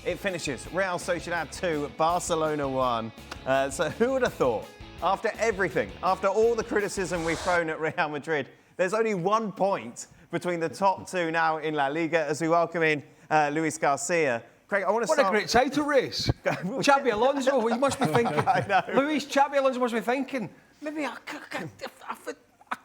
It finishes Real Sociedad 2, Barcelona 1. So who would have thought, after everything, after all the criticism we've thrown at Real Madrid, there's only 1 point between the top two now in La Liga as we welcome in Luis Garcia. Craig, I want to start... What a great title race. Xabi Alonso, you must be thinking. I know. Luis, Xabi Alonso must be thinking, maybe I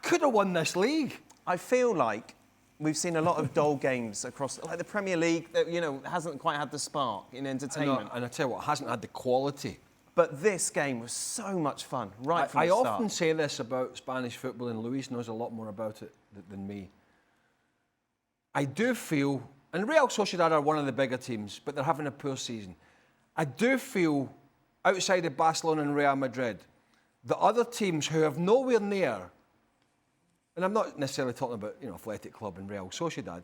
could have won this league. I feel like we've seen a lot of dull games across, like the Premier League, that, you know, hasn't quite had the spark in entertainment. And I tell you what, hasn't had the quality. But this game was so much fun, right from the start. I often say this about Spanish football, and Luis knows a lot more about it than me. I do feel, and Real Sociedad are one of the bigger teams, but they're having a poor season. I do feel, outside of Barcelona and Real Madrid, the other teams who have nowhere near, and I'm not necessarily talking about, you know, Athletic Club and Real Sociedad,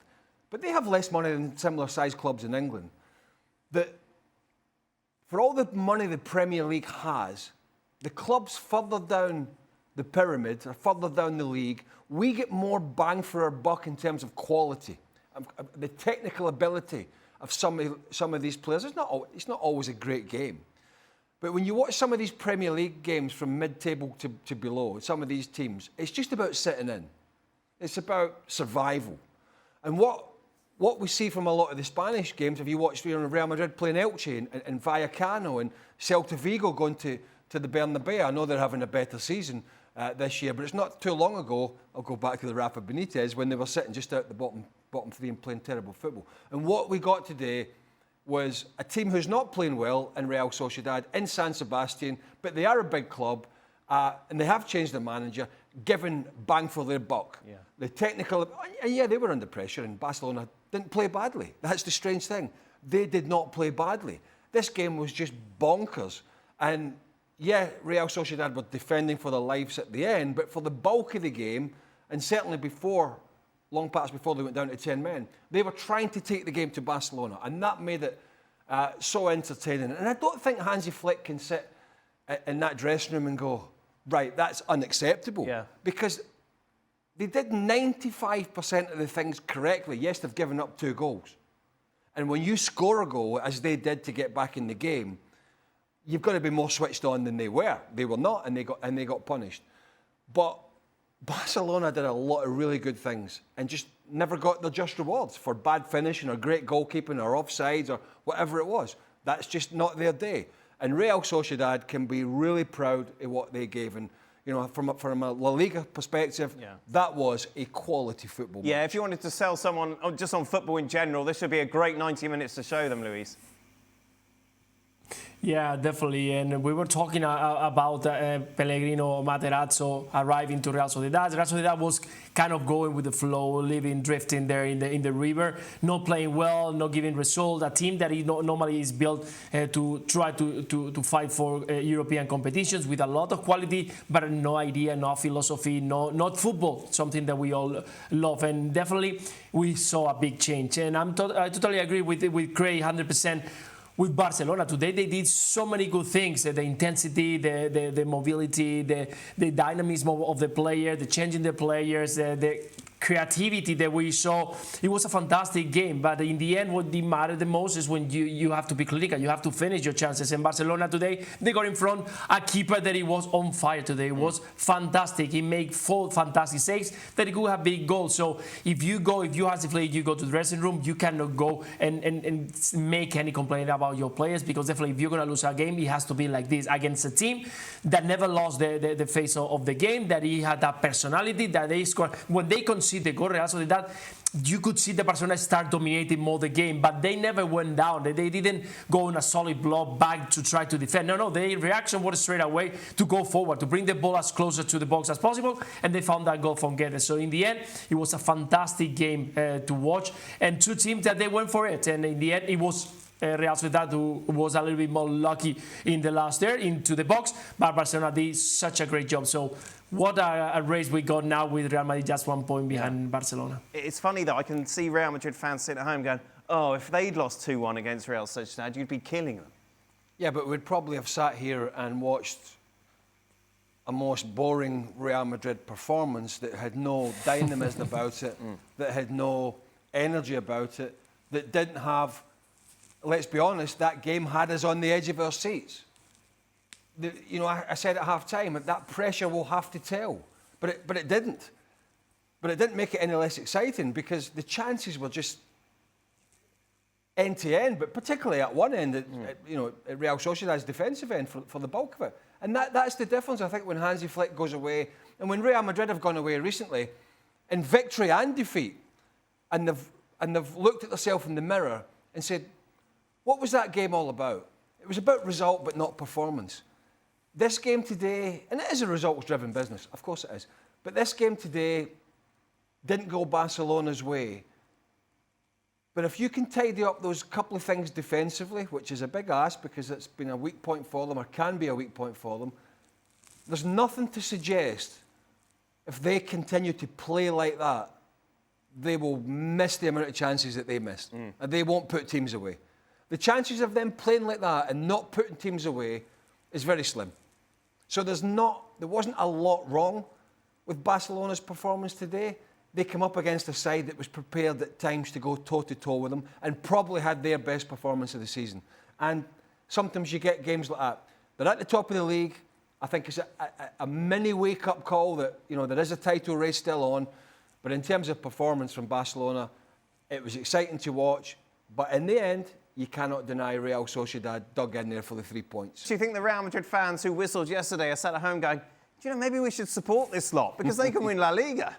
but they have less money than similar-sized clubs in England. That for all the money the Premier League has, the clubs further down the pyramid, or further down the league, we get more bang for our buck in terms of quality, the technical ability of some of these players. It's not always a great game. But when you watch some of these Premier League games from mid-table to below, some of these teams, it's just about sitting in. It's about survival. And what we see from a lot of the Spanish games, if you watch Real Madrid playing Elche and Vallecano and Celta Vigo going to the Bernabeu, I know they're having a better season this year, but it's not too long ago, I'll go back to the Rafa Benitez, when they were sitting just out the bottom three and playing terrible football. And what we got today was a team who's not playing well in Real Sociedad, in San Sebastian, but they are a big club, and they have changed their manager, given bang for their buck. Yeah. The technical, and yeah, they were under pressure, and Barcelona didn't play badly. That's the strange thing. They did not play badly. This game was just bonkers. And yeah, Real Sociedad were defending for their lives at the end, but for the bulk of the game, and certainly long parts before they went down to 10 men, they were trying to take the game to Barcelona, and that made it so entertaining. And I don't think Hansi Flick can sit in that dressing room and go, right, that's unacceptable. Yeah. Because they did 95% of the things correctly. Yes, they've given up 2 goals. And when you score a goal, as they did to get back in the game, you've got to be more switched on than they were. They were not, and they got punished. But Barcelona did a lot of really good things and just never got their just rewards for bad finishing or great goalkeeping or offsides or whatever it was. That's just not their day. And Real Sociedad can be really proud of what they gave. And, you know, from a La Liga perspective, that was a quality football match. Yeah, if you wanted to sell someone just on football in general, this would be a great 90 minutes to show them, Luis. Yeah, definitely. And we were talking about Pellegrino, Matarazzo arriving to Real Sociedad. Real Sociedad was kind of going with the flow, drifting there in the river, not playing well, not giving results. A team that normally is built to try to fight for European competitions with a lot of quality, but no idea, no philosophy, not football, something that we all love. And definitely we saw a big change. And I totally agree with Craig 100%. With Barcelona today, they did so many good things. The intensity, the mobility, the dynamism of the player, the changing the players, the creativity that we saw. It was a fantastic game, but in the end, what mattered the most is when you have to be clinical, you have to finish your chances. In Barcelona today, they got in front a keeper that he was on fire today. It was fantastic. He made 4 fantastic saves that he could have big goals. So if you have to play, you go to the dressing room, you cannot go and make any complaint about your players, because definitely if you're going to lose a game, it has to be like this against a team that never lost the face of the game, that he had that personality, that they scored. When they conceded the goal, Real Sociedad, you could see the Barcelona start dominating more the game, but they never went down. They didn't go on a solid block back to try to defend. No, their reaction was straight away to go forward, to bring the ball as closer to the box as possible, and they found that goal from Goalless. So in the end, it was a fantastic game to watch, and 2 teams that they went for it, and in the end, it was Real Sociedad who was a little bit more lucky in the last there into the box, but Barcelona did such a great job. So what a race we got now with Real Madrid just 1 point behind Barcelona. It's funny though, I can see Real Madrid fans sitting at home going, oh, if they'd lost 2-1 against Real Sociedad, you'd be killing them. Yeah, but we'd probably have sat here and watched a most boring Real Madrid performance that had no dynamism about it, that had no energy about it, that didn't have let's be honest, that game had us on the edge of our seats. I said at half-time that that pressure will have to tell, but it didn't. But it didn't make it any less exciting because the chances were just end to end, but particularly at one end, at Real Sociedad's defensive end for the bulk of it. And that's the difference, I think, when Hansi Flick goes away and when Real Madrid have gone away recently, in victory and defeat, and they've looked at themselves in the mirror and said, what was that game all about? It was about result, but not performance. This game today, and it is a results-driven business, of course it is, but this game today didn't go Barcelona's way. But if you can tidy up those couple of things defensively, which is a big ask because it's been a weak point for them, or can be a weak point for them, there's nothing to suggest if they continue to play like that, they will miss the amount of chances that they missed. And they won't put teams away. The chances of them playing like that and not putting teams away is very slim. So there wasn't a lot wrong with Barcelona's performance today. They come up against a side that was prepared at times to go toe-to-toe with them and probably had their best performance of the season. And sometimes you get games like that. They're at the top of the league. I think it's a mini wake-up call that, there is a title race still on. But in terms of performance from Barcelona, it was exciting to watch. But in the end, you cannot deny Real Sociedad dug in there for the 3 points. Do you think the Real Madrid fans who whistled yesterday are sat at home going, maybe we should support this lot because they can win La Liga?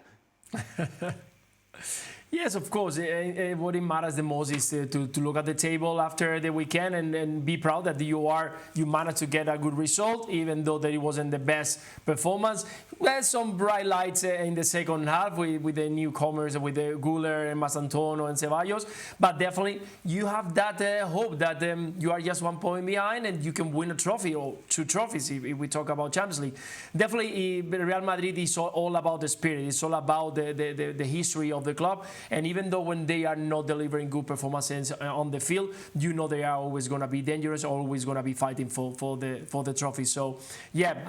Yes, of course. What it matters the most is to look at the table after the weekend and be proud that you managed to get a good result, even though that it wasn't the best performance. There's some bright lights in the second half with the newcomers, with the Goalless and Masantono and Ceballos. But definitely, you have that hope that you are just 1 point behind and you can win a trophy or 2 trophies if we talk about Champions League. Definitely, Real Madrid is all about the spirit. It's all about the history of the club. And even though when they are not delivering good performances on the field, they are always going to be dangerous, always going to be fighting for the trophy. So, yeah,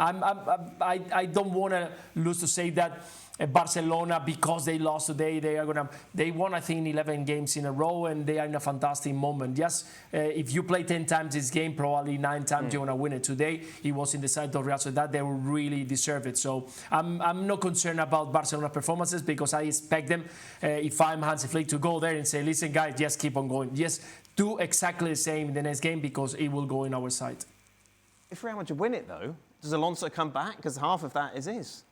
I don't want to lose to say that Barcelona, because they lost today, they won, I think, 11 games in a row, and they are in a fantastic moment. Just if you play 10 times this game, probably 9 times you're going to win it. Today, it was in the side of Real Sociedad. They will really deserve it. So I'm not concerned about Barcelona performances because I expect them, if I'm Hansi Flick, to go there and say, listen, guys, just keep on going. Just do exactly the same in the next game because it will go in our side. If Real Madrid win it, though, does Alonso come back? Because half of that is his.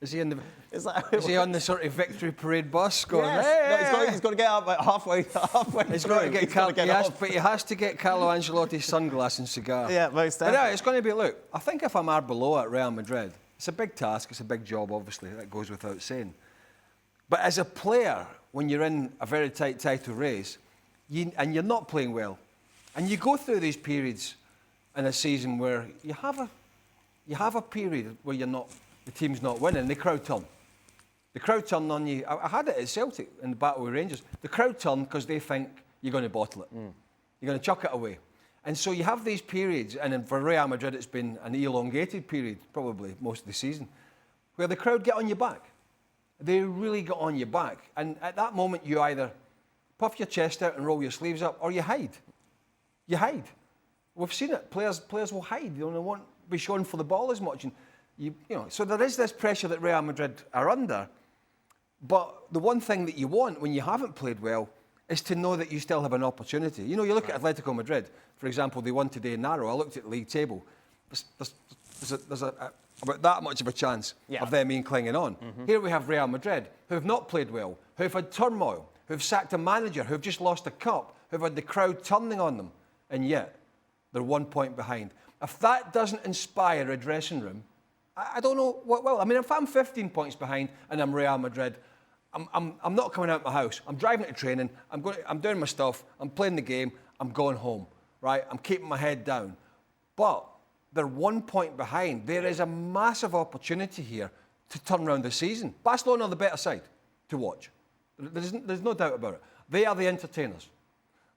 Is he on the sort of victory parade bus going? Yes. Hey! No, he's got to get up halfway. He's got to get but he has to get Carlo Ancelotti's sunglass and cigar. Yeah, most definitely. But yeah, it's going to be. Look, I think if I'm Arbeloa at Real Madrid, it's a big task. It's a big job, obviously. That goes without saying. But as a player, when you're in a very tight title race, and you're not playing well, and you go through these periods in a season where you have a period where the team's not winning, the crowd turn. The crowd turn on you. I had it at Celtic in the battle with Rangers. The crowd turn because they think you're going to bottle it. You're going to chuck it away. And so you have these periods, and for Real Madrid it's been an elongated period, probably most of the season, where the crowd get on your back. They really get on your back. And at that moment you either puff your chest out and roll your sleeves up, or you hide. You hide. We've seen it. Players will hide. They won't be shown for the ball as much. And so there is this pressure that Real Madrid are under. But the one thing that you want when you haven't played well is to know that you still have an opportunity. You look at Atletico Madrid, for example, they won today narrow. I looked at the league table. There's about that much of a chance of them being clinging on. Here we have Real Madrid, who have not played well, who have had turmoil, who have sacked a manager, who have just lost a cup, who have had the crowd turning on them, and yet they're 1 point behind. If that doesn't inspire a dressing room, I don't know what will. I mean, if I'm 15 points behind and I'm Real Madrid, I'm not coming out of my house. I'm driving to training. I'm doing my stuff. I'm playing the game. I'm going home, right? I'm keeping my head down. But they're 1 point behind. There is a massive opportunity here to turn around the season. Barcelona are the better side to watch. There's no doubt about it. They are the entertainers.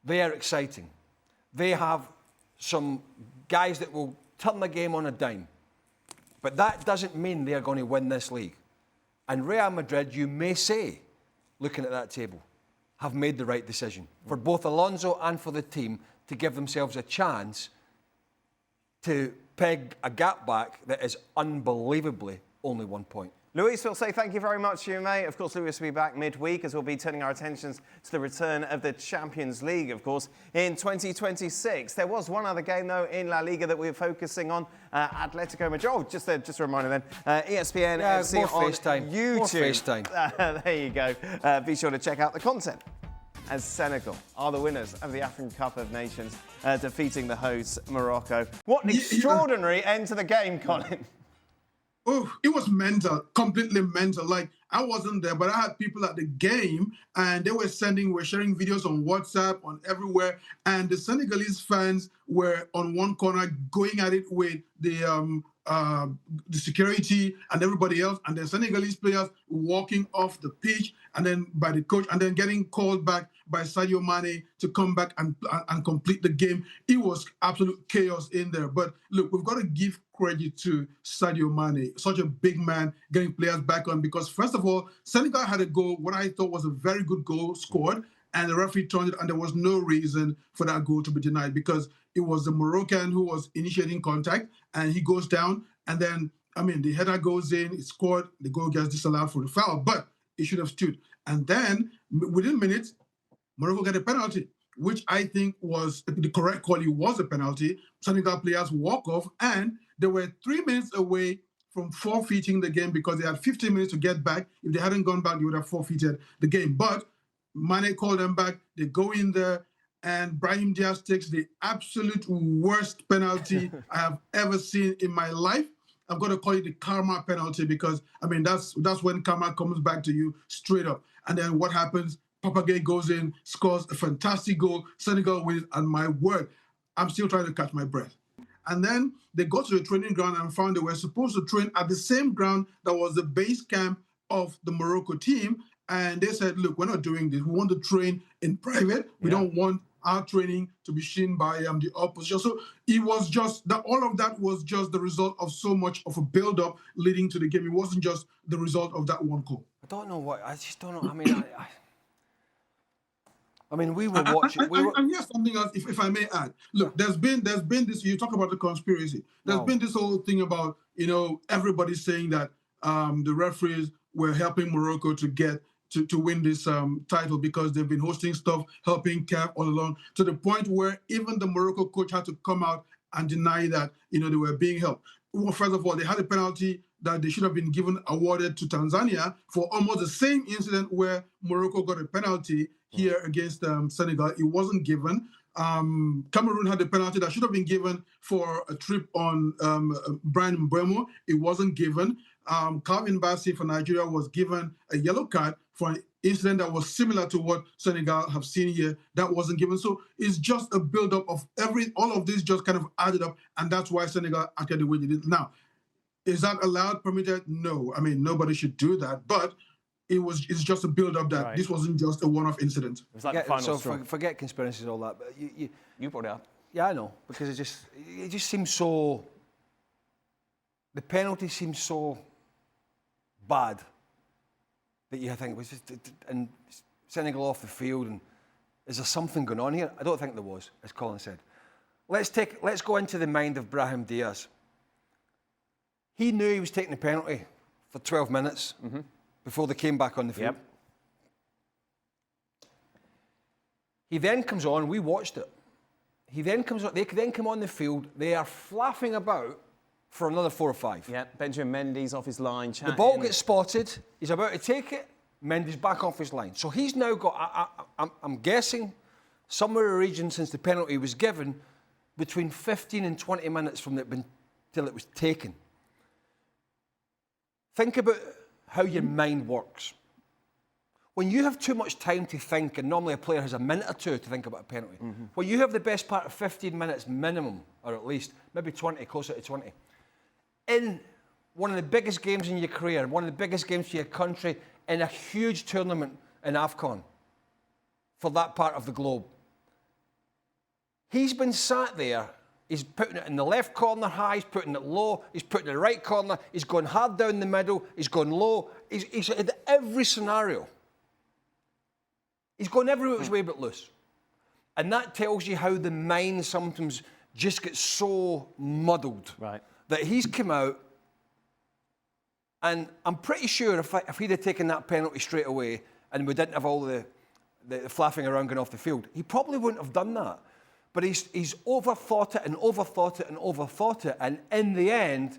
They are exciting. They have some guys that will turn the game on a dime. But that doesn't mean they're going to win this league. And Real Madrid, you may say, looking at that table, have made the right decision for both Alonso and for the team to give themselves a chance to peg a gap back that is unbelievably only 1 point. Luis, we'll say thank you very much to you, mate. Of course, Luis will be back midweek as we'll be turning our attentions to the return of the Champions League, of course, in 2026. There was one other game, though, in La Liga that we were focusing on, Atletico Madrid. Oh, just a reminder then, ESPN FC more on FaceTime. YouTube. More FaceTime. There you go. Be sure to check out the content. As Senegal are the winners of the African Cup of Nations, defeating the hosts, Morocco. What an extraordinary end to the game, Colin. Oh, it was mental, completely mental. Like, I wasn't there, but I had people at the game, and they were sharing videos on WhatsApp, on everywhere. And the Senegalese fans were on one corner going at it with the security and everybody else, and the Senegalese players walking off the pitch, and then by the coach, and then getting called back by Sadio Mane to come back and complete the game. It was absolute chaos in there. But look, we've got to give credit to Sadio Mane, such a big man, getting players back on, because first of all, Senegal had a goal, what I thought was a very good goal scored, and the referee turned it, and there was no reason for that goal to be denied, because it was the Moroccan who was initiating contact, and he goes down, and then, the header goes in, it's scored, the goal gets disallowed for the foul, but it should have stood. And then, within minutes, Morocco got a penalty, which I think was the correct call. It was a penalty. Senegal players walk off, and they were 3 minutes away from forfeiting the game because they had 15 minutes to get back. If they hadn't gone back, they would have forfeited the game. But Mane called them back. They go in there, and Brahim Diaz takes the absolute worst penalty I have ever seen in my life. I've got to call it the karma penalty because, that's when karma comes back to you straight up. And then what happens? Papagay goes in, scores a fantastic goal. Senegal wins, and my word, I'm still trying to catch my breath. And then they got to the training ground and found they were supposed to train at the same ground that was the base camp of the Morocco team. And they said, look, we're not doing this. We want to train in private. We don't want our training to be seen by the opposition. So it was just that all of that was just the result of so much of a build-up leading to the game. It wasn't just the result of that one goal. I just don't know. We were watching. And here's something else, if I may add. Look, there's been this. You talk about the conspiracy. There's been this whole thing about everybody saying that the referees were helping Morocco to get to win this title because they've been hosting stuff, helping CAF all along, to the point where even the Morocco coach had to come out and deny that they were being helped. Well, first of all, they had a penalty that they should have been awarded to Tanzania for almost the same incident where Morocco got a penalty here against Senegal. It wasn't given. Cameroon had a penalty that should have been given for a trip on Brian Mbeumo. It wasn't given. Calvin Bassey for Nigeria was given a yellow card for an incident that was similar to what Senegal have seen here. That wasn't given. So it's just a build-up of all of this just kind of added up, and that's why Senegal acted the way they did. Now, is that allowed, permitted? No. Nobody should do that, but it's just a build-up that this wasn't just a one-off incident. It was like the final straw. Forget conspiracies and all that, but you brought it up. Yeah, I know, because it just seems so. The penalty seems so bad that you think it was just, and Senegal off the field, and is there something going on here? I don't think there was, as Colin said. Let's go into the mind of Brahim Diaz. He knew he was taking a penalty for 12 minutes before they came back on the field. Yep. He then comes on, we watched it. He then comes on, they then come on the field, they are flapping about for another 4 or 5. Yeah, Benjamin Mendy's off his line. The ball gets spotted, he's about to take it, Mendy's back off his line. So he's now got, I'm guessing, somewhere in the region since the penalty was given, between 15 and 20 minutes from it till it was taken. Think about how your mind works. When you have too much time to think, and normally a player has a minute or two to think about a penalty, when you have the best part of 15 minutes minimum, or at least, maybe 20, closer to 20, in one of the biggest games in your career, one of the biggest games for your country, in a huge tournament in AFCON, for that part of the globe, he's been sat there. He's putting it in the left corner high, he's putting it low, he's putting it in the right corner, he's going hard down the middle, he's going low, he's in every scenario. He's gone every which way but loose. And that tells you how the mind sometimes just gets so muddled that he's come out, and I'm pretty sure if he'd have taken that penalty straight away and we didn't have all the flapping around going off the field, he probably wouldn't have done that. But he's overthought it and overthought it and overthought it, and in the end,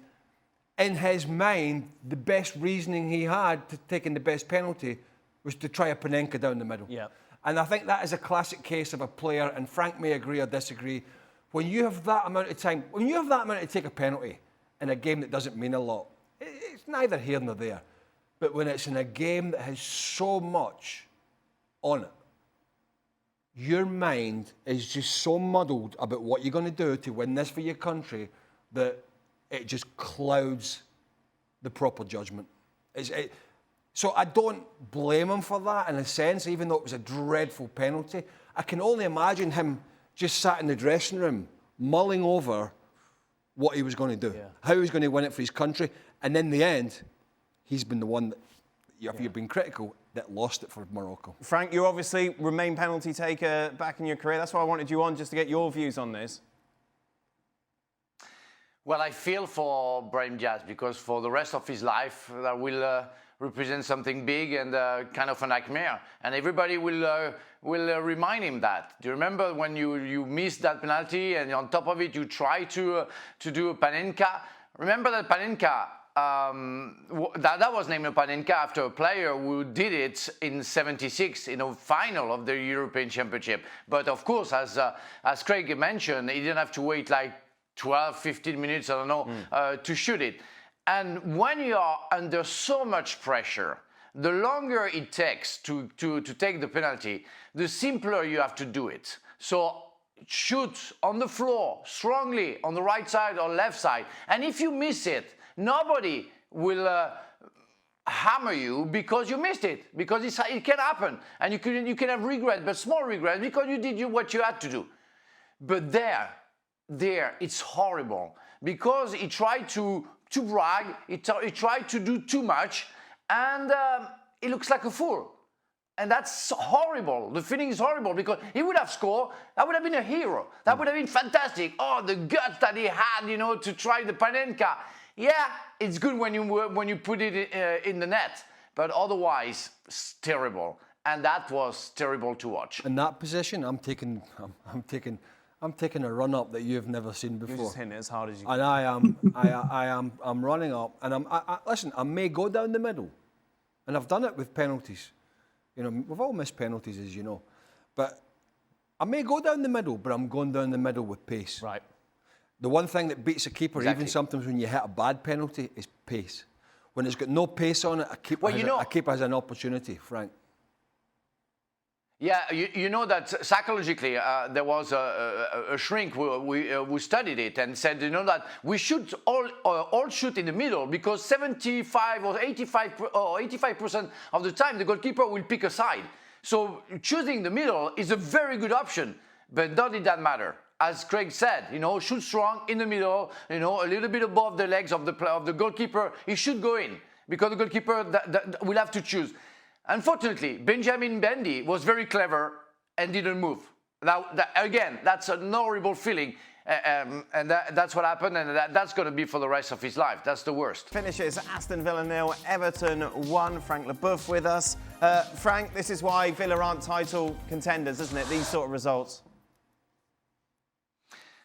in his mind, the best reasoning he had to taking the best penalty was to try a Panenka down the middle. Yeah. And I think that is a classic case of a player, and Frank may agree or disagree, when you have that amount of time, when you have that amount to take a penalty in a game that doesn't mean a lot, it's neither here nor there. But when it's in a game that has so much on it, your mind is just so muddled about what you're going to do to win this for your country that it just clouds the proper judgment. So I don't blame him for that in a sense, even though it was a dreadful penalty. I can only imagine him just sat in the dressing room mulling over what he was going to do, how he was going to win it for his country. And in the end, he's been the one that, if you've been critical, that lost it for Morocco. Frank, you obviously remain penalty taker back in your career. That's why I wanted you on, just to get your views on this. Well, I feel for Brahim Diaz, because for the rest of his life, that will represent something big and kind of a nightmare. And everybody will remind him that. Do you remember when you missed that penalty and on top of it you try to do a Panenka? Remember that Panenka, that was named a Panenka after a player who did it in '76 in a final of the European Championship. But of course, as Craig mentioned, he didn't have to wait like 12, 15 minutes, I don't know, to shoot it. And when you are under so much pressure, the longer it takes to take the penalty, the simpler you have to do it. So shoot on the floor, strongly, on the right side or left side. And if you miss it, nobody will hammer you because you missed it, because it can happen. And you can have regret, but small regret, because you did what you had to do. But there, it's horrible, because he tried to brag, he tried to do too much, and he looks like a fool. And that's horrible. The feeling is horrible, because he would have scored. That would have been a hero. That would have been fantastic. Oh, the guts that he had, to try the Panenka. Yeah, it's good when you put it in the net, but otherwise, it's terrible. And that was terrible to watch. In that position, I'm taking a run up that you've never seen before. You're just hitting it as hard as you can. And I'm running up, and listen, I may go down the middle, and I've done it with penalties. We've all missed penalties, as you know, but I may go down the middle, but I'm going down the middle with pace. Right. The one thing that beats a keeper, even sometimes when you hit a bad penalty, is pace. When it's got no pace on it, a keeper has an opportunity, Frank. Yeah, you know that psychologically there was a shrink who studied it and said, that we should all shoot in the middle, because 75 or 85% of the time the goalkeeper will pick a side. So choosing the middle is a very good option, but does it that matter? As Craig said, shoot strong in the middle, a little bit above the legs of the goalkeeper. He should go in, because the goalkeeper will have to choose. Unfortunately, Benjamin Mendy was very clever and didn't move. Now, again, that's an horrible feeling, and that's what happened, and that's going to be for the rest of his life. That's the worst. Finishes Aston Villa 0, Everton 1. Frank Leboeuf with us. Frank, this is why Villa aren't title contenders, isn't it? These sort of results.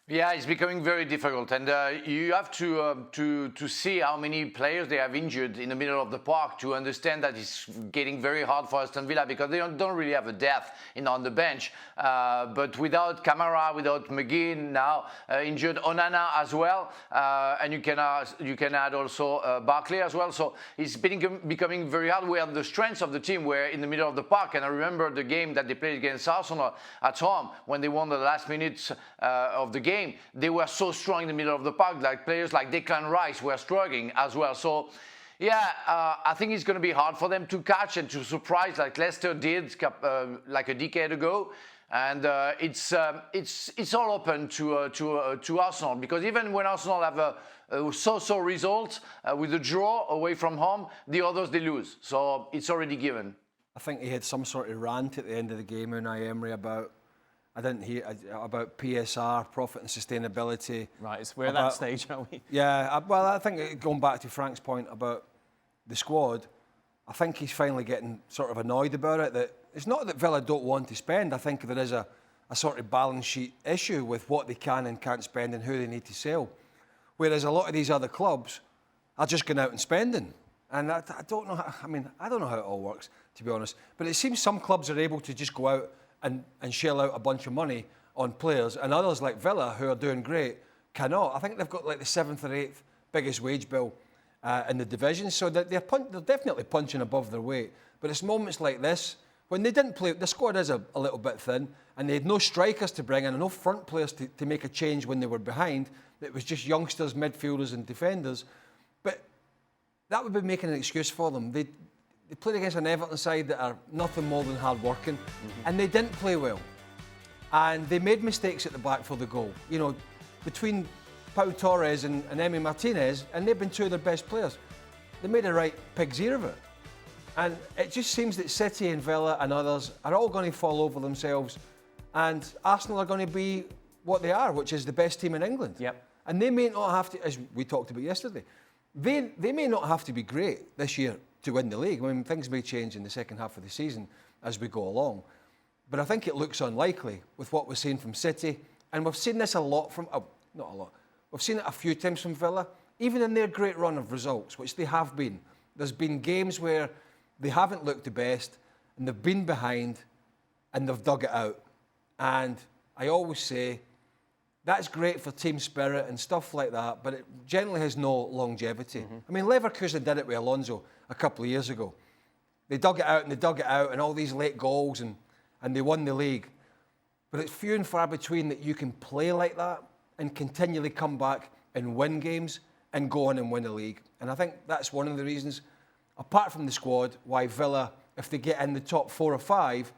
Yeah, it's becoming very difficult, and you have to see how many players they have injured in the middle of the park to understand that it's getting very hard for Aston Villa, because they don't really have a depth on the bench. But without Kamara, without McGinn now injured, Onana as well, and you can add also Barkley as well. So it's becoming very hard. Where the strengths of the team were in the middle of the park, and I remember the game that they played against Arsenal at home when they won the last minutes of the game. They were so strong in the middle of the park, like players like Declan Rice were struggling as well. So, yeah, I think it's going to be hard for them to catch and to surprise, like Leicester did like a decade ago. And it's all open to Arsenal, because even when Arsenal have a so-so result with a draw away from home, the others they lose. So it's already given. I think he had some sort of rant at the end of the game, Unai Emery, about, I didn't hear, about PSR, profit and sustainability. Right, we're at that stage, aren't we? Yeah, well, I think going back to Frank's point about the squad, I think he's finally getting sort of annoyed about it. That it's not that Villa don't want to spend. I think there is a sort of balance sheet issue with what they can and can't spend and who they need to sell. Whereas a lot of these other clubs are just going out and spending. And I don't know how, I don't know how it all works, to be honest. But it seems some clubs are able to just go out and shell out a bunch of money on players, and others like Villa, who are doing great, cannot. I think they've got like the 7th or 8th biggest wage bill in the division, so that they're definitely punching above their weight. But it's moments like this, when they didn't play, the squad is a little bit thin, and they had no strikers to bring in, and no front players to make a change when they were behind. It was just youngsters, midfielders and defenders. But that would be making an excuse for them. They played against an Everton side that are nothing more than hard-working, and they didn't play well. And they made mistakes at the back for the goal. You know, between Pau Torres and Emi Martinez, and they've been two of their best players, they made a right pig's ear of it. And it just seems that City and Villa and others are all going to fall over themselves, and Arsenal are going to be what they are, which is the best team in England. Yep. And they may not have to, as we talked about yesterday, they may not have to be great this year to win the league. I mean, things may change in the second half of the season as we go along. But I think it looks unlikely with what we're seeing from City. And we've seen this a lot from, not a lot, we've seen it a few times from Villa. Even in their great run of results, which they have been, there's been games where they haven't looked the best and they've been behind and they've dug it out. And I always say, that's great for team spirit and stuff like that, but it generally has no longevity. I mean, Leverkusen did it with Alonso a couple of years ago. They dug it out and they dug it out, and all these late goals, and they won the league. But it's few and far between that you can play like that and continually come back and win games and go on and win a league. And I think that's one of the reasons, apart from the squad, why Villa, if they get in the top 4 or 5,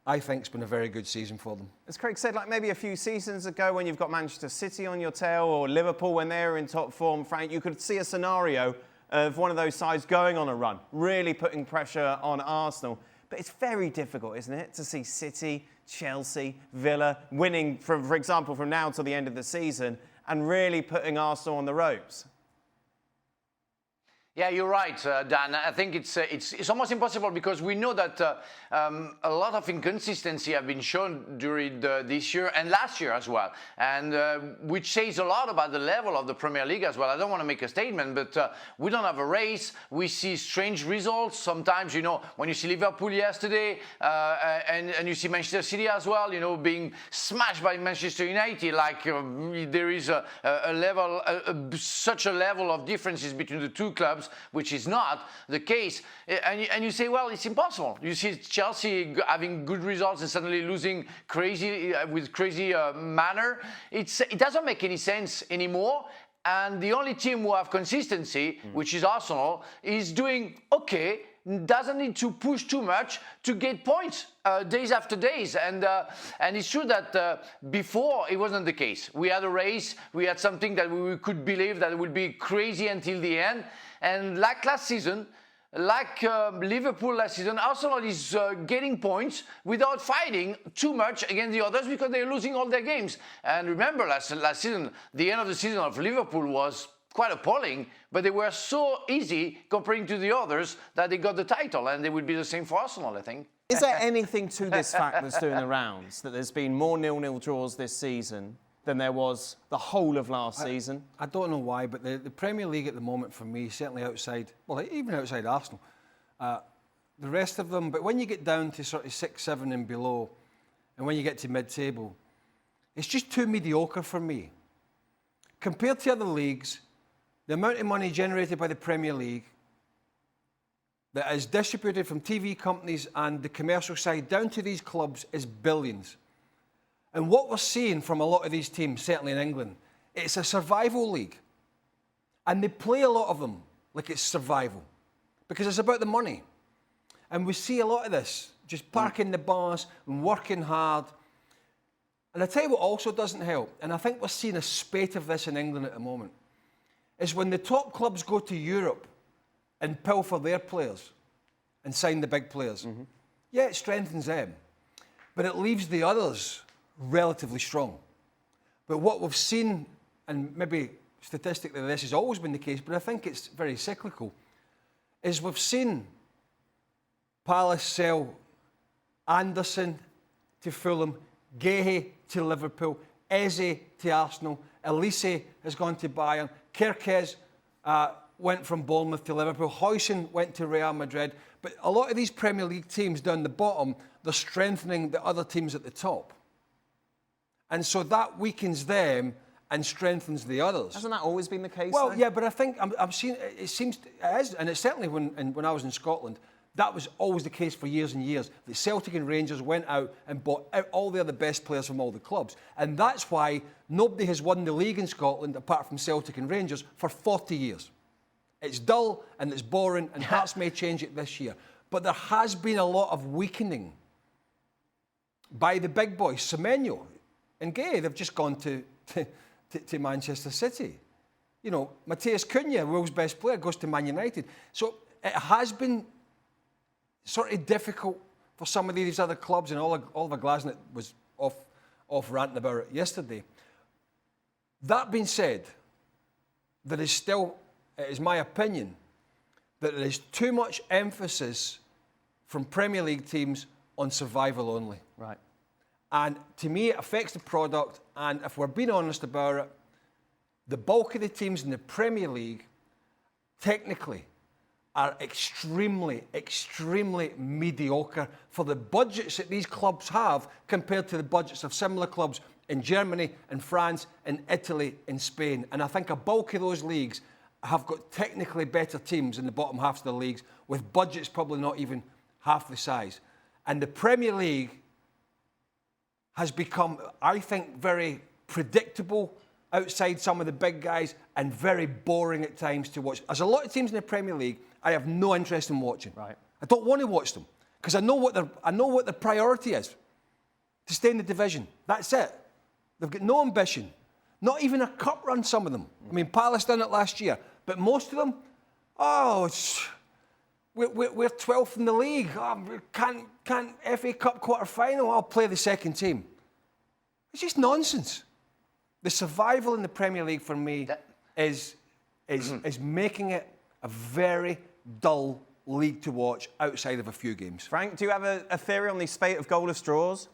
I think it's been a very good season for them. As Craig said, like maybe a few seasons ago when you've got Manchester City on your tail or Liverpool when they're in top form, Frank, you could see a scenario of one of those sides going on a run, really putting pressure on Arsenal. But it's very difficult, isn't it, to see City, Chelsea, Villa winning, for example, from now till the end of the season and really putting Arsenal on the ropes. Yeah, you're right, Dan. I think it's almost impossible because we know that a lot of inconsistency have been shown during this year and last year as well, and which says a lot about the level of the Premier League as well. I don't want to make a statement, but we don't have a race. We see strange results sometimes. You know, when you see Liverpool yesterday and you see Manchester City as well, you know, being smashed by Manchester United, like there is such a level of differences between the two clubs, which is not the case. And you say, well, it's impossible. You see Chelsea having good results and suddenly losing with crazy manner. It doesn't make any sense anymore. And the only team who have consistency, which is Arsenal, is doing okay, doesn't need to push too much to get points days after days. And it's true that before it wasn't the case. We had a race, we had something that we could believe that it would be crazy until the end. And like last season, like Liverpool last season, Arsenal is getting points without fighting too much against the others because they're losing all their games. And remember last season, the end of the season of Liverpool was quite appalling, but they were so easy comparing to the others that they got the title, and they would be the same for Arsenal, I think. Is there anything to this fact that's doing the rounds, that there's been more 0-0 draws this season than there was the whole of last season? I don't know why, but the Premier League at the moment for me, certainly outside, well, even outside Arsenal, the rest of them, but when you get down to sort of 6, 7 and below, and when you get to mid-table, it's just too mediocre for me. Compared to other leagues, the amount of money generated by the Premier League that is distributed from TV companies and the commercial side down to these clubs is billions. And what we're seeing from a lot of these teams, certainly in England, it's a survival league. And they play a lot of them like it's survival because it's about the money. And we see a lot of this, just parking the bus and working hard. And I tell you what also doesn't help, and I think we're seeing a spate of this in England at the moment, is when the top clubs go to Europe and pilfer their players and sign the big players. Yeah, it strengthens them, but it leaves the others relatively strong. But what we've seen, and maybe statistically this has always been the case, but I think it's very cyclical, is we've seen Palace sell Anderson to Fulham, Guehi to Liverpool, Eze to Arsenal, Elise has gone to Bayern, Kerkez went from Bournemouth to Liverpool, Huijsen went to Real Madrid. But a lot of these Premier League teams down the bottom, they're strengthening the other teams at the top. And so that weakens them and strengthens the others. Hasn't that always been the case? Well, though? yeah, but I think I'm seeing it seems it is, and it's certainly when I was in Scotland, that was always the case for years and years. The Celtic and Rangers went out and bought out all the other best players from all the clubs, and that's why nobody has won the league in Scotland apart from Celtic and Rangers for 40 years. It's dull and it's boring, and Hearts may change it this year, but there has been a lot of weakening by the big boys, Semenyo and Gay. They've just gone to Manchester City. You know, Mateus Cunha, world's best player, goes to Man United. So it has been sort of difficult for some of these other clubs, and Oliver Glasner was off ranting about it yesterday. That being said, there is still, it is my opinion, that there is too much emphasis from Premier League teams on survival only. Right. And to me, it affects the product. And if we're being honest about it, the bulk of the teams in the Premier League, technically, are extremely, extremely mediocre for the budgets that these clubs have compared to the budgets of similar clubs in Germany, in France, in Italy, in Spain. And I think a bulk of those leagues have got technically better teams in the bottom half of the leagues with budgets probably not even half the size. And the Premier League has become, I think, very predictable outside some of the big guys and very boring at times to watch. There's a lot of teams in the Premier League I have no interest in watching. Right. I don't want to watch them because I know what their priority is, to stay in the division. That's it. They've got no ambition, not even a cup run. Some of them. I mean, Palace done it last year, but most of them, we're 12th in the league. Oh, can't FA Cup quarter final. I'll play the second team. It's just nonsense. The survival in the Premier League for me is making it a very dull league to watch outside of a few games. Frank, do you have a theory on the spate of goalless draws?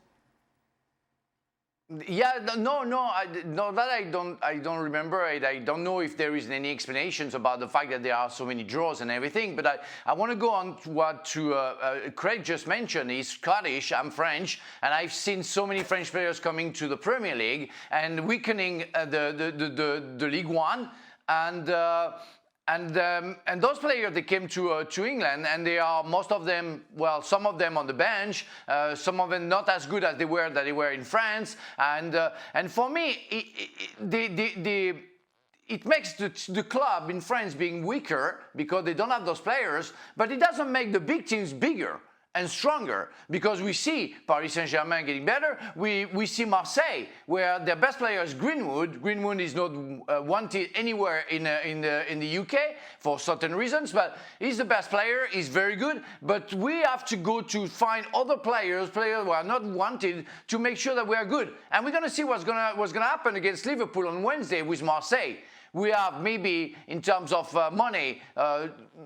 Yeah, no, that I don't remember it. I don't know if there is any explanations about the fact that there are so many draws and everything. But I want to go on to what Craig just mentioned. He's Scottish, I'm French, and I've seen so many French players coming to the Premier League and weakening the League One, and those players, they came to England, and they are, most of them, well, some of them on the bench, some of them not as good as they were in France, and for me, it makes the club in France being weaker because they don't have those players, but it doesn't make the big teams bigger and stronger, because we see Paris Saint-Germain getting better. We see Marseille, where their best player is Greenwood. Greenwood is not wanted anywhere in the UK for certain reasons, but he's the best player. He's very good. But we have to go to find other players who are not wanted, to make sure that we are good. And we're going to see what's going to happen against Liverpool on Wednesday with Marseille. We have maybe, in terms of money,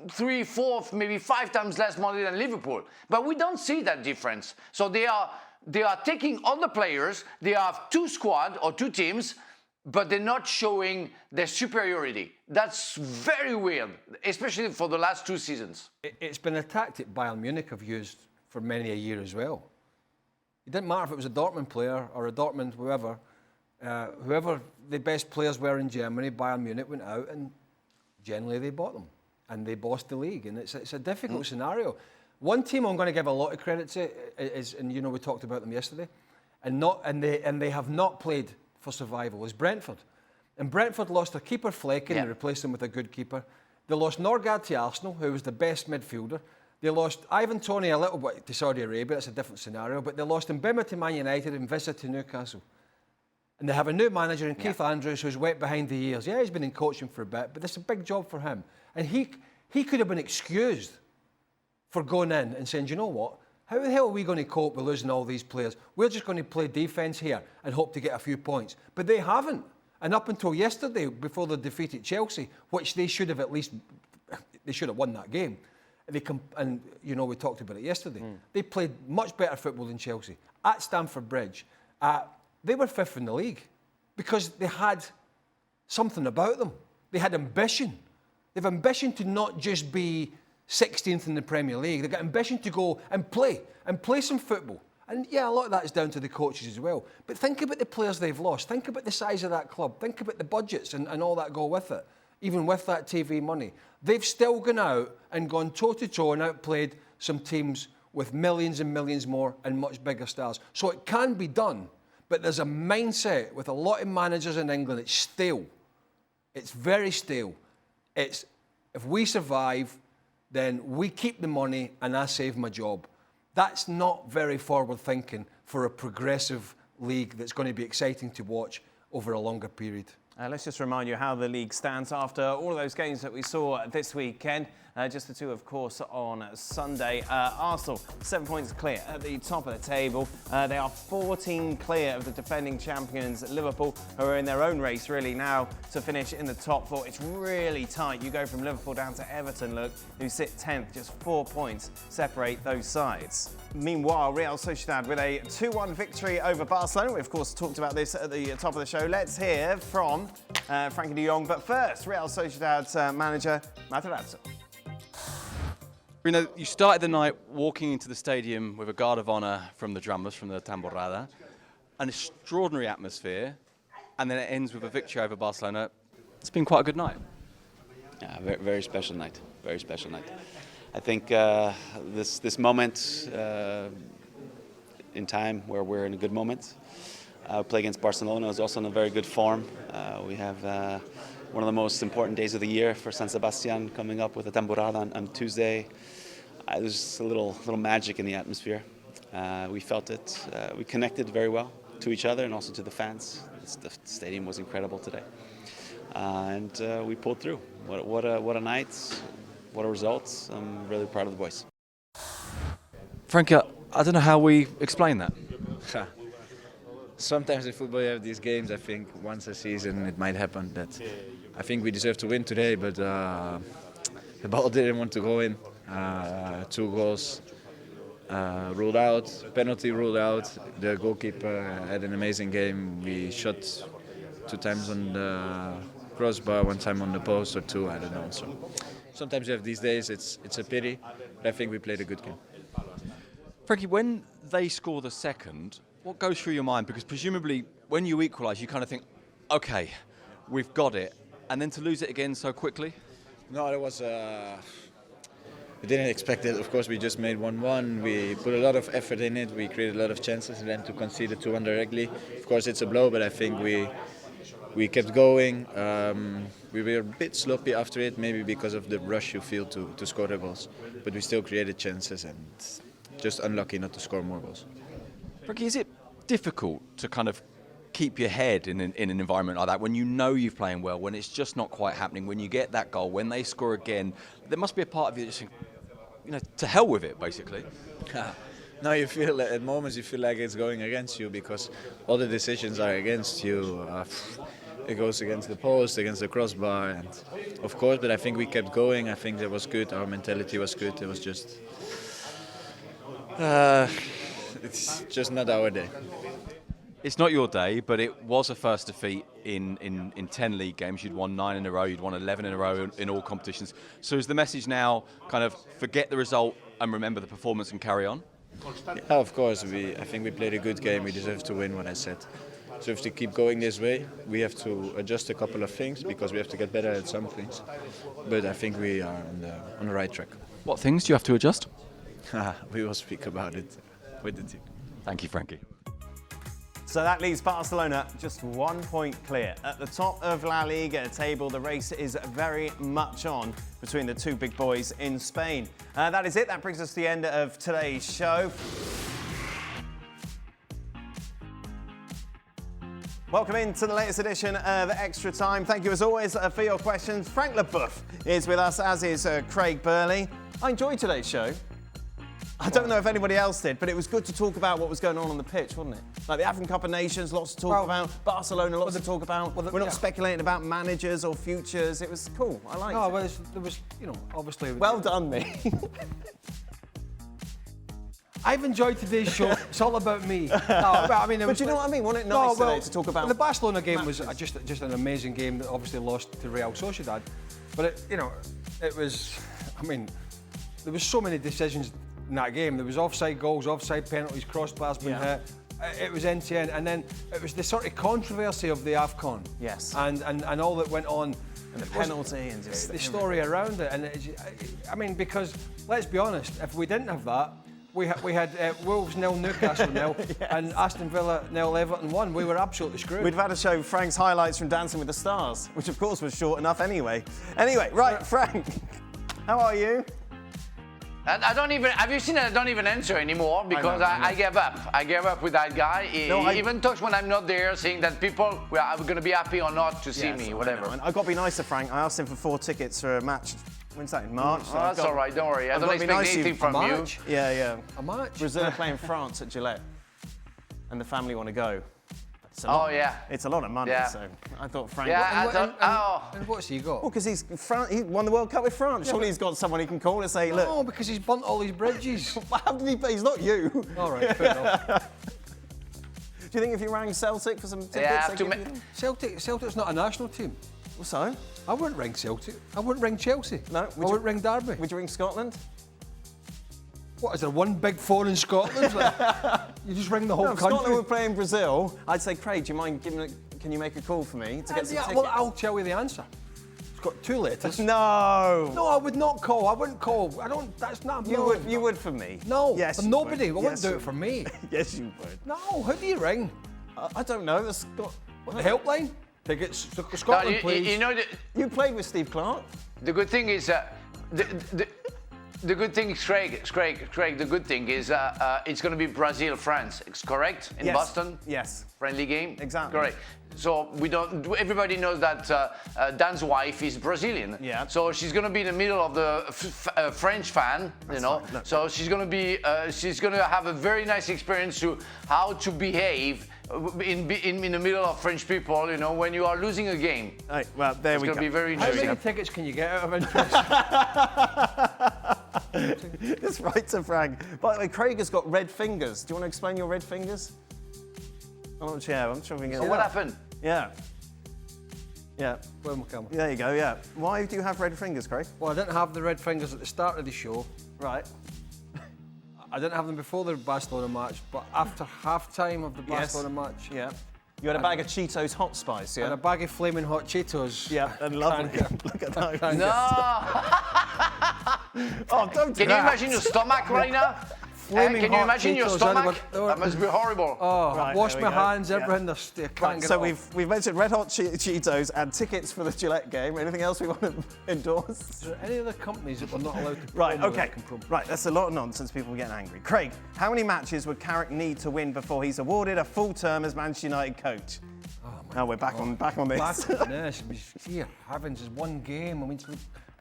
3, 4, maybe 5 times less money than Liverpool. But we don't see that difference. So they are taking other players. They have 2 squads or 2 teams, but they're not showing their superiority. That's very weird, especially for the last 2 seasons. It's been a tactic Bayern Munich have used for many a year as well. It didn't matter if it was a Dortmund player or a Dortmund whoever the best players were in Germany, Bayern Munich went out and generally they bought them and they bossed the league, and it's a difficult scenario. One team I'm going to give a lot of credit to is, and you know we talked about them yesterday, and they have not played for survival, is Brentford. And Brentford lost their keeper Flecken and replaced him with a good keeper. They lost Norgard to Arsenal, who was the best midfielder. They lost Ivan Toney a little bit to Saudi Arabia, that's a different scenario, but they lost Mbemba to Man United and Vissa to Newcastle. And they have a new manager in Keith Andrews, who's wet behind the ears. Yeah, he's been in coaching for a bit, but this is a big job for him. And he could have been excused for going in and saying, you know what, How the hell are we going to cope with losing all these players? We're just going to play defence here and hope to get a few points. But they haven't. And up until yesterday, before they defeated Chelsea, which they should have won that game. And, you know, we talked about it yesterday. They played much better football than Chelsea at Stamford Bridge. They were 5th in the league because they had something about them. They had ambition. They have ambition to not just be 16th in the Premier League. They've got ambition to go and play some football. And yeah, a lot of that is down to the coaches as well. But think about the players they've lost. Think about the size of that club. Think about the budgets and all that go with it. Even with that TV money. They've still gone out and gone toe-to-toe and outplayed some teams with millions and millions more and much bigger stars. So it can be done. But there's a mindset with a lot of managers in England. It's stale. It's very stale. It's, if we survive, then we keep the money and I save my job. That's not very forward thinking for a progressive league that's going to be exciting to watch over a longer period. Let's just remind you how the league stands after all of those games that we saw this weekend. Just the two, of course, on Sunday. Arsenal, 7 points clear at the top of the table. They are 14 clear of the defending champions, Liverpool, who are in their own race, really, now to finish in the top 4. It's really tight. You go from Liverpool down to Everton, look, who sit 10th. Just 4 points separate those sides. Meanwhile, Real Sociedad with a 2-1 victory over Barcelona. We, of course, talked about this at the top of the show. Let's hear from Frenkie de Jong. But first, Real Sociedad's manager, Matarazzo. Bruno, you started the night walking into the stadium with a guard of honour from the drummers, from the tamborada, an extraordinary atmosphere, and then it ends with a victory over Barcelona. It's been quite a good night. Yeah, very, very special night. Very special night. I think this moment in time where we're in a good moment. Play against Barcelona is also in a very good form. We have one of the most important days of the year for San Sebastian coming up with a tamborada on Tuesday. There's a little magic in the atmosphere. We felt it. We connected very well to each other and also to the fans. The stadium was incredible today, and we pulled through. What a night! What a result! I'm really proud of the boys. Frenkie, I don't know how we explain that. Sometimes in football you have these games. I think once a season it might happen that I think we deserve to win today, but the ball didn't want to go in. 2 goals ruled out, penalty ruled out. The goalkeeper had an amazing game. We shot 2 times on the crossbar, 1 time on the post or 2, I don't know. So sometimes you have these days. It's a pity, but I think we played a good game. Frenkie, when they score the second, what goes through your mind? Because presumably when you equalise, you kind of think, OK, we've got it. And then to lose it again so quickly? No, it was... we didn't expect it. Of course, we just made 1-1. We put a lot of effort in it. We created a lot of chances. And then to concede the 2 indirectly, of course, it's a blow. But I think we kept going. We were a bit sloppy after it, maybe because of the rush you feel to score the goals. But we still created chances and just unlucky not to score more goals. Frenkie, is it difficult to kind of keep your head in an environment like that when you know you're playing well, when it's just not quite happening, when you get that goal, when they score again? There must be a part of you that's, you know, to hell with it, basically. No, you feel at moments you feel like it's going against you because all the decisions are against you. It goes against the post, against the crossbar, and of course. But I think we kept going. I think that was good. Our mentality was good. It was just, it's just not our day. It's not your day, but it was a first defeat in 10 league games. You'd won 9 in a row, you'd won 11 in a row in all competitions. So is the message now kind of forget the result and remember the performance and carry on? Yeah, of course. I think we played a good game. We deserve to win, what I said. So if to keep going this way, we have to adjust a couple of things because we have to get better at some things. But I think we are on the right track. What things do you have to adjust? We will speak about it with the team. Thank you, Frenkie. So that leaves Barcelona just 1 point clear. At the top of La Liga table, the race is very much on between the 2 big boys in Spain. That is it. That brings us to the end of today's show. Welcome into the latest edition of Extra Time. Thank you as always for your questions. Frank Leboeuf is with us, as is Craig Burley. I enjoyed today's show. I don't know if anybody else did, but it was good to talk about what was going on the pitch, wasn't it? Like the African Cup of Nations, lots to talk about. Barcelona, lots to talk about. We're not speculating about managers or futures. It was cool. I liked it. No, well, there was, you know, obviously. Well done, me. I've enjoyed today's show. It's all about me. No, I mean, but you know what I mean? Wasn't it nice today to talk about? The Barcelona game matches? was just an amazing game that obviously lost to Real Sociedad. But it was. I mean, there was so many decisions in that game. There was offside goals, offside penalties, crossbars being hit. It was end to end, and then it was the sort of controversy of the AFCON. Yes. And all that went on. And the penalty and just the story around it. And I mean, because let's be honest, if we didn't have that. We had Wolves 0, Newcastle 0, and Aston Villa 0, Everton 1. We were absolutely screwed. We'd have had to show Frank's highlights from Dancing with the Stars, which of course was short enough anyway. Anyway, right, Frank, how are you? I don't even, have you seen it? I don't even answer anymore because I gave up. I gave up with that guy. He even talks when I'm not there, saying that people are going to be happy or not to see me, whatever. I've got to be nice to Frank. I asked him for 4 tickets for a match. When's that, in March? So that's all right, don't worry. I don't expect anything from you. Yeah. A match? Brazil are playing France at Gillette, and the family want to go. It's a lot of money, so I thought Frank... And what's he got? Well, because he won the World Cup with France. Surely he's got someone he can call and say, look... No, because he's burnt all his bridges. How did he... He's not you. All right, fair enough. Do you think if you rang Celtic for some tickets... Yeah, Celtic's not a national team. Well, so? I wouldn't ring Celtic. I wouldn't ring Chelsea. No. I wouldn't ring Derby. Would you ring Scotland? What, is there one big four in Scotland? You just ring the whole country? If Scotland were playing Brazil, I'd say, Craig, do you mind can you make a call for me to get some tickets? Well, I'll tell you the answer. It's got 2 letters. No. No, I would not call. I wouldn't call. That's not... You would for me. No. Yes, for nobody. I wouldn't do you it for me. Yes, you would. No. Who do you ring? I don't know. The helpline? Tickets to Scotland, please. You know, you played with Steve Clark. The good thing is, the good thing is, Craig. The good thing is, it's going to be Brazil-France. Correct in Boston. Yes. Friendly game. Exactly. Correct. So we don't. Everybody knows that Dan's wife is Brazilian. Yeah. So she's going to be in the middle of the French fan. That's you know. fine. No. So she's going to be. She's going to have a very nice experience to how to behave in the middle of French people. You know, when you are losing a game. Right, well, there we go. It's going to be very How interesting. many tickets can you get out of interest? Just right to Frank. By the way, Craig has got red fingers. Do you want to explain your red fingers? I'm not sure. I'm sure we can get So what happened? Yeah. Yeah. Where my camera? There you go, yeah. Why do you have red fingers, Craig? Well, I didn't have the red fingers at the start of the show. Right. I didn't have them before the Barcelona match, but after half-time of the Barcelona match... Yeah. You had a bag of Cheetos Hot Spice, yeah? And a bag of flaming hot Cheetos. Yeah, and lovely. Look at those. No. Oh, don't do Can you imagine your stomach right now? Flaming Can you hot imagine your Cheetos, stomach? they were- That must be horrible. Oh, Right, wash there my we go. hands, everything. I can't get So it off. we've mentioned red hot Cheetos and tickets for the Gillette game. Anything else we want to endorse? Is there any other companies that we're not allowed to Right, promo okay. that can promo? Right, that's a lot of nonsense, people are getting angry. Craig, how many matches would Carrick need to win before he's awarded a full term as Manchester United coach? Now we're back on this. Back on this. Dear heavens, it's one game. I mean, for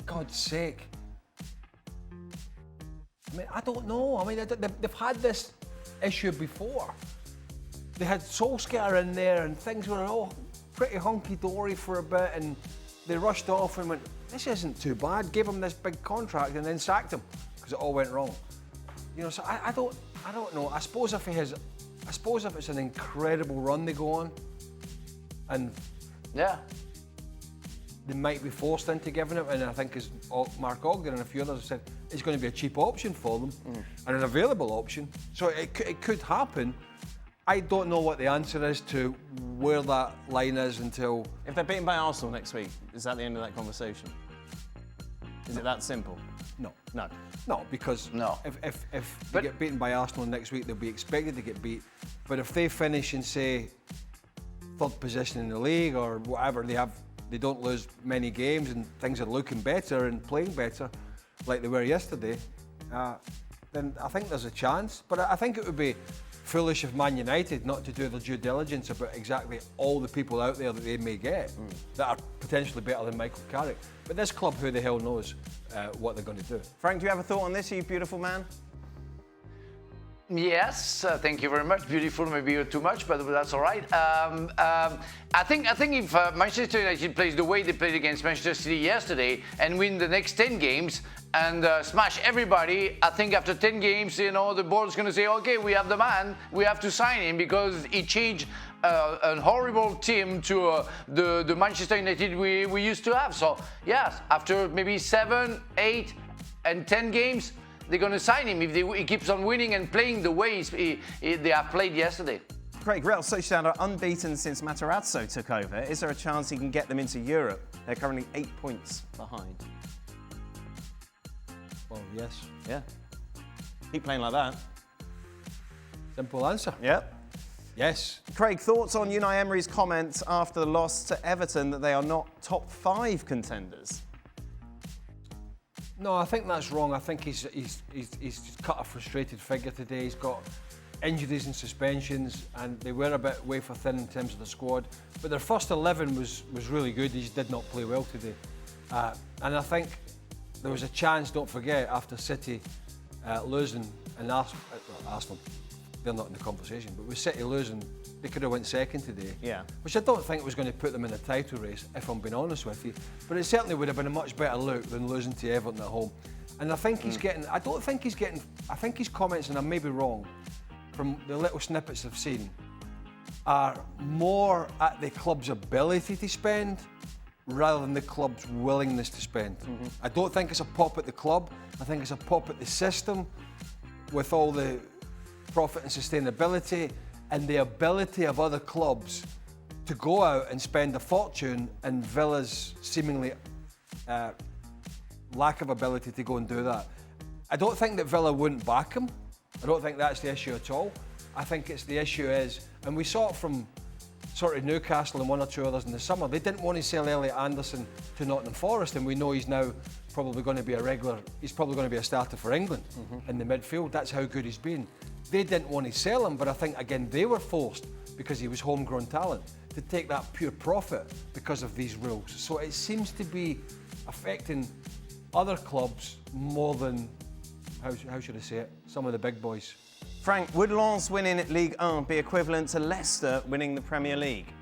God's sake. I mean, I don't know. I mean, they've had this issue before. They had Solskjaer in there and things were all pretty hunky-dory for a bit and they rushed off and went, this isn't too bad, gave him this big contract and then sacked him because it all went wrong. You know, so I don't know. I suppose if it's an incredible run they go on and Yeah. they might be forced into giving it, and I think as Mark Ogden and a few others have said, it's going to be a cheap option for them and an available option. So it could happen. I don't know what the answer is to where that line is until... If they're beaten by Arsenal next week, is that the end of that conversation? Is it that simple? No. No. No, because No. if they get beaten by Arsenal next week, they'll be expected to get beat. But if they finish in, say, 3rd position in the league or whatever, they don't lose many games and things are looking better and playing better like they were yesterday, then I think there's a chance. But I think it would be foolish of Man United not to do their due diligence about exactly all the people out there that they may get that are potentially better than Michael Carrick. But this club, who the hell knows what they're going to do. Frank, do you have a thought on this, you beautiful man? Yes, thank you very much. Beautiful, maybe too much, but that's all right. I think if Manchester United plays the way they played against Manchester City yesterday and win the next 10 games and smash everybody, I think after 10 games, you know, the board's going to say, okay, we have the man, we have to sign him because he changed a horrible team to the Manchester United we used to have. So, yes, after maybe 7, 8, and 10 games, they're going to sign him if he keeps on winning and playing the way they have played yesterday. Craig, Real Sociedad are unbeaten since Matarazzo took over. Is there a chance he can get them into Europe? They're currently 8 points behind. Well, yes. Yeah. Keep playing like that. Simple answer. Yep. Yes. Craig, thoughts on Unai Emery's comments after the loss to Everton that they are not top 5 contenders? No, I think that's wrong. I think he's cut a frustrated figure today. He's got injuries and suspensions, and they were a bit wafer thin in terms of the squad. But their first 11 was really good. He just did not play well today. And I think there was a chance, don't forget, after City losing and Arsenal, they're not in the conversation, but with City losing, they could have went second today. Yeah. Which I don't think was going to put them in a title race, if I'm being honest with you. But it certainly would have been a much better look than losing to Everton at home. And I think he's getting, I think his comments, and I may be wrong, from the little snippets I've seen, are more at the club's ability to spend rather than the club's willingness to spend. I don't think it's a pop at the club. I think it's a pop at the system with all the profit and sustainability and the ability of other clubs to go out and spend a fortune, and Villa's seemingly lack of ability to go and do that. I don't think that Villa wouldn't back him. I don't think that's the issue at all. I think it's the issue is, and we saw it from sort of Newcastle and one or two others in the summer, they didn't want to sell Elliot Anderson to Nottingham Forest, and we know he's now probably going to be he's probably going to be a starter for England in the midfield. That's how good he's been. They didn't want to sell him, but I think, again, they were forced, because he was homegrown talent, to take that pure profit because of these rules. So it seems to be affecting other clubs more than, how should I say it, some of the big boys. Frank, would Lens winning Ligue 1 be equivalent to Leicester winning the Premier League?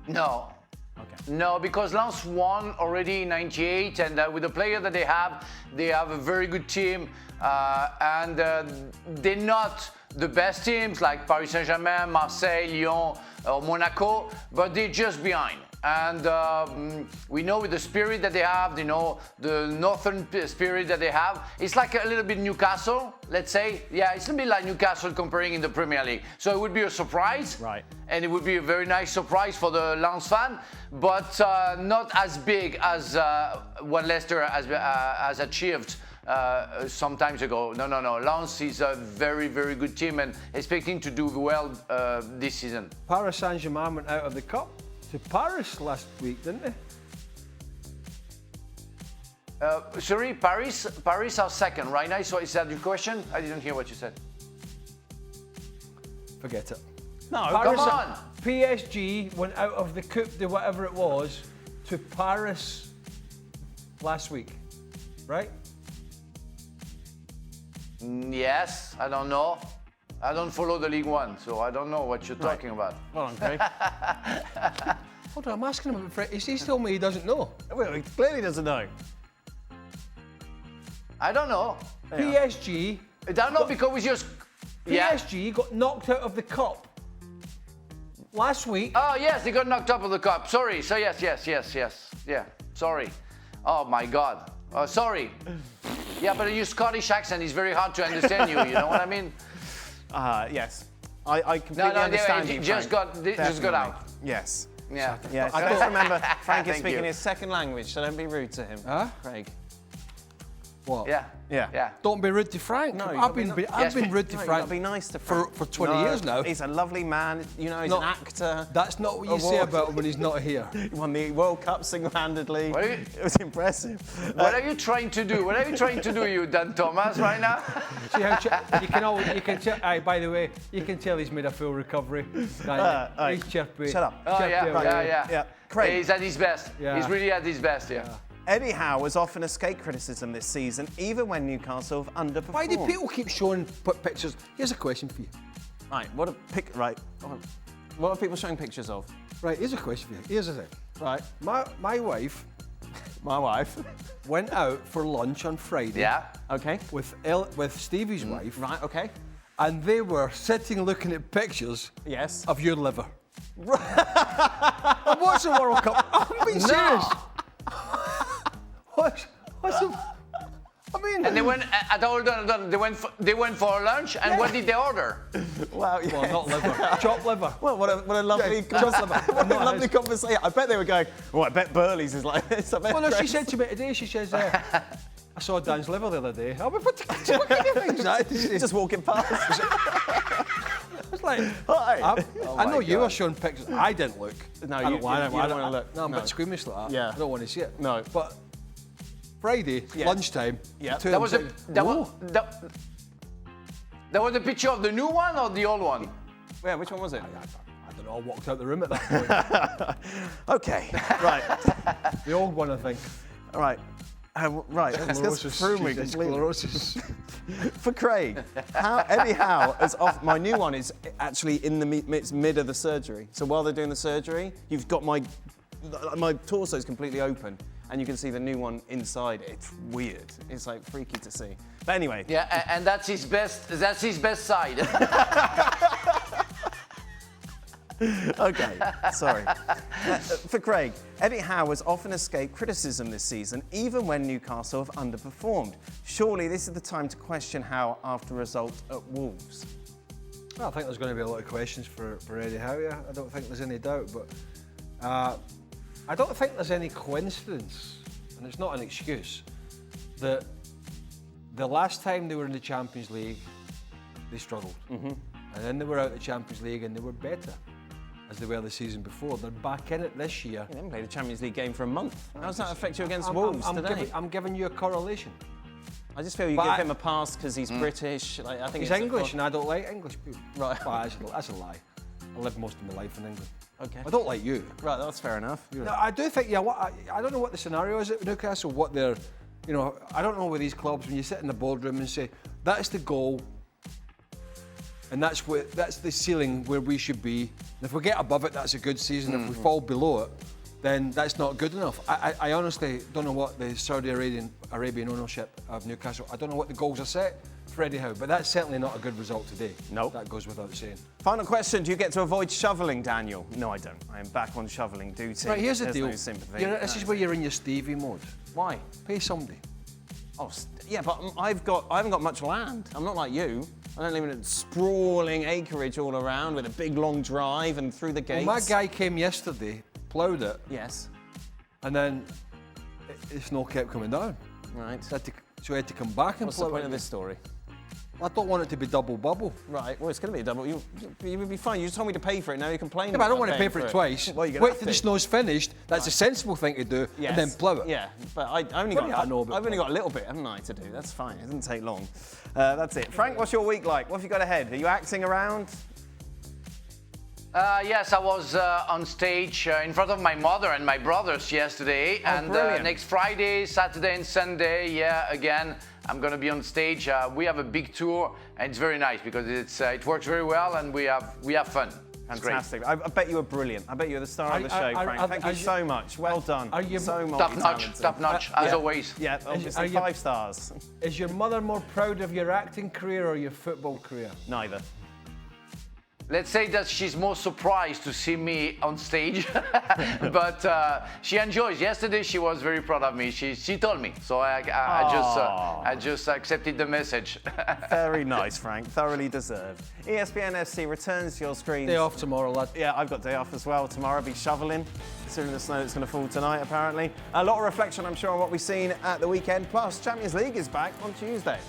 No. Okay. No, because Lens won already in '98, and with the player that they have a very good team, and they're not the best teams like Paris Saint-Germain, Marseille, Lyon, or Monaco, but they're just behind. And we know with the spirit that they have, you know, the northern spirit that they have, it's like a little bit Newcastle, let's say. Yeah, it's a bit like Newcastle comparing in the Premier League. So it would be a surprise. Right. And it would be a very nice surprise for the Lens fan, but not as big as what Leicester has achieved some times ago. No. Lens is a very, very good team and expecting to do well this season. Paris Saint-Germain went out of the cup to Paris last week, didn't they? Sorry, Paris are second, right now? So is that your question? I didn't hear what you said. Forget it. No, come on. PSG went out of the Coupe de whatever it was to Paris last week, right? Yes, I don't know. I don't follow the League One, so I don't know what you're talking about. Well done, Craig. Hold on, I'm asking him about he's told me he doesn't know. Well, he clearly doesn't know. I don't know. PSG. I don't know because we just. PSG got knocked out of the cup last week. Oh yes, they got knocked out of the cup. Sorry. So yes. Yeah. Sorry. Oh my God. Oh, sorry. Yeah, but your Scottish accent is very hard to understand you. You know what I mean? Yes. I completely understand you, just got out. Yes. Yeah. Yes. I just remember Frank is speaking his second language, so don't be rude to him. Huh? Craig. What? Yeah. Don't be rude to Frank. No, I've been rude to Frank be nice to Frank. for 20 years now. He's a lovely man. You know, he's an actor. That's not what you say about him when he's not here. He won the World Cup single-handedly. It was impressive. What are you trying to do? What are you trying to do, you Dan Thomas, right now? See how you can tell. By the way, you can tell he's made a full recovery. He's chirpy. Shut up. Oh yeah. Craig. He's at his best. Yeah. He's really at his best. Yeah. Eddie Howe has often escaped criticism this season, even when Newcastle have underperformed. Why do people keep showing pictures? Here's a question for you. Right, what are people showing pictures of? Right, here's a question for you. Here's the thing. Right, my wife My wife. went out for lunch on Friday. Yeah. Okay. With Stevie's wife. Right, okay. And they were sitting looking at pictures Yes. of your liver. And what's the World Cup? I'm being serious. What's the... I mean... And they went, hold on. They went for lunch, and what did they order? Wow, yeah. Well, not liver. Chopped liver. Well, what a lovely, what a lovely conversation. I bet they were going, oh, I bet Burley's is like this. I bet Well, no, she Greg's- said to me today, she says, I saw Dan's liver the other day. I went, what kind of things that? just walking past. It's like, Hi. I know you were showing pictures. I didn't look. No, I you don't want don't wanna look. No, I'm a No. bit squeamish like that. Yeah. I don't want to see it. No. But Friday, Yes. lunchtime, Yeah. two That of was them said, that was a picture of the new one or the old one? Yeah, which one was it? I don't know, I walked out the room at that point. Okay, right. The old one, I think. All right. Right, let's get through me completely. Sclerosis. For Craig, Eddie Howe is off. My new one is actually in the mid of the surgery. So while they're doing the surgery, you've got my torso is completely open, and you can see the new one inside. It's weird. It's like freaky to see. But anyway. Yeah, and that's his best. That's his best side. Okay, sorry. For Craig, Eddie Howe has often escaped criticism this season, even when Newcastle have underperformed. Surely this is the time to question Howe after a result at Wolves. Well, I think there's going to be a lot of questions for Eddie Howe. Yeah. I don't think there's any doubt, but I don't think there's any coincidence, and it's not an excuse, that the last time they were in the Champions League, they struggled. And then they were out of the Champions League and they were better, as they were the season before. They're back in it this year. They haven't played a Champions League game for a month. How does that affect you against Wolves today? I'm giving you a correlation. I just feel you give him a pass because he's British. Like, I think He's it's English and I don't like English people. Right. Well, that's a lie. I lived most of my life in England. Okay. I don't like you. Right, that's fair enough. No, I do think, yeah, I don't know what the scenario is at Newcastle, what they're, you know, I don't know with these clubs, when you sit in the boardroom and say, that's the goal, and that's the ceiling where we should be. And if we get above it, that's a good season. If we fall below it, then that's not good enough. I honestly don't know what the Saudi Arabian ownership of Newcastle, I don't know what the goals are set for Eddie Howe, but that's certainly not a good result today. Nope. That goes without saying. Final question, do you get to avoid shoveling, Daniel? No, I don't. I am back on shoveling duty. Right, here's the There's deal. no sympathy. This is where you're in your Stevie mode. Why? Pay somebody. Oh, yeah, but I haven't got much land. I'm not like you. I don't live in a sprawling acreage all around with a big long drive and through the gates. Well, my guy came yesterday, ploughed it, Yes. and then the snow kept coming down. Right. So he had to come back and What's the plough point it. of this story? I don't want it to be double bubble. Right, well, it's going to be a double. You would be fine. You just told me to pay for it. Now you're complaining. Yeah, but I don't about want to pay paying for it twice. Well, you're going to Wait have till the to. snow's finished. That's a sensible thing to do, Yes. and then plough it. Yeah, but I've only What do I know about got a little bit, haven't I, to do? That's fine. It doesn't take long. That's it. Frank, what's your week like? What have you got ahead? Are you acting around? Yes, I was on stage in front of my mother and my brothers yesterday. And brilliant. next Friday, Saturday and Sunday, yeah, again, I'm going to be on stage. We have a big tour, and it's very nice because it works very well, and we have fun. It's great. Fantastic. I bet you were brilliant. I bet you were the star of the show, Frank. Thank you so much. Well done. Are you so Top notch, as always. Yeah, obviously 5 stars. Is your mother more proud of your acting career or your football career? Neither. Let's say that she's more surprised to see me on stage, but she enjoys. Yesterday, she was very proud of me. She told me, so I just accepted the message. Very nice, Frank. Thoroughly deserved. ESPN FC returns to your screens. Day off tomorrow, lad. Yeah, I've got day off as well. Tomorrow I'll be shoveling, considering the snow that's going to fall tonight, apparently. A lot of reflection, I'm sure, on what we've seen at the weekend. Plus, Champions League is back on Tuesday.